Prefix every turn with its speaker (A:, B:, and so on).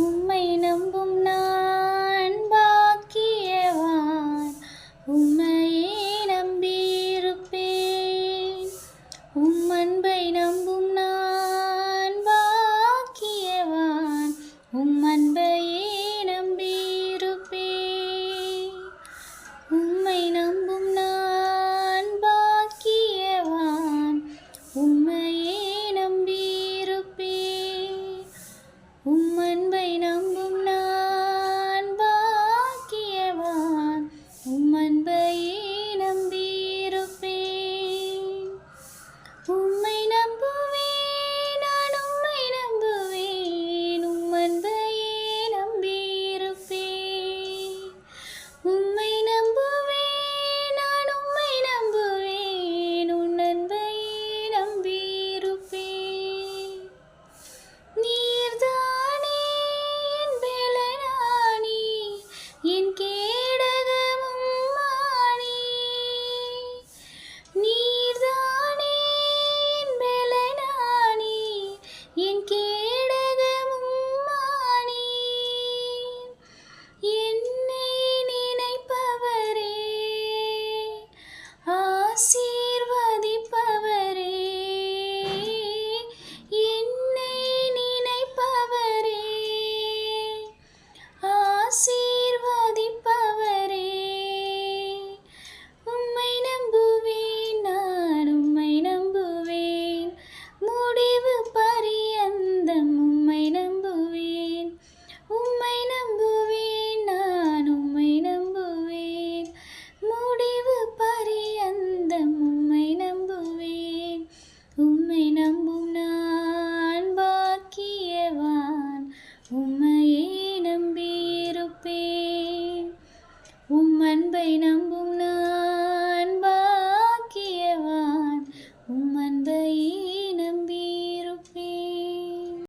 A: உம்மை நம்பும் நான் பாக்கியவான். உம்மையே நம்பியிருப்பேன். உம் அன்பை நம்பும் நான் பாக்கியவான். உம் அன்பையே நம்பியிருப்பேன். உம்மை நம்பும் நான் பாக்கியவான். உம்மையே நம்பியிருப்பேன். உம் அன்பை நம்பும் நான் பாக்கியவான். உம் அன்பையே நம்பியிருப்பேன். உம்மை நம்புவேன், நான் உம்மை நம்புவேன். உம் அன்பையே நம்பியிருப்பேன். உம்மை நம்புவேன், நான் உம்மை நம்புவேன். உன் அன்பையே நம்பியிருப்பேன். நீர்தானே என் பெலனானி, என் கேடகமும் மானி. நீர்தானே என் பெலனானி, என் கேடகமும் மானி. என்னை நினைப்பவரே, ஆசீர்வதிப்பவரே. என்னை நினைப்பவரே, ஆசீர்வதிப்பவரே. உம்மை நம்புவேன், நான் உம்மை நம்புவேன். முடிவு பரியந்தம் உம்மை நம்புவேன். உம்மை நம்புவேன், நான் உம்மை நம்புவேன். முடிவு பரியந்தம் உம்மை நம்புவேன். உம்மை நம்பும் நான் பாக்கியவான். உம்மையே நம்பியிருப்பேன். உம் அன்பை நம்பும் நான் பாக்கியவான். உம் அன்பையே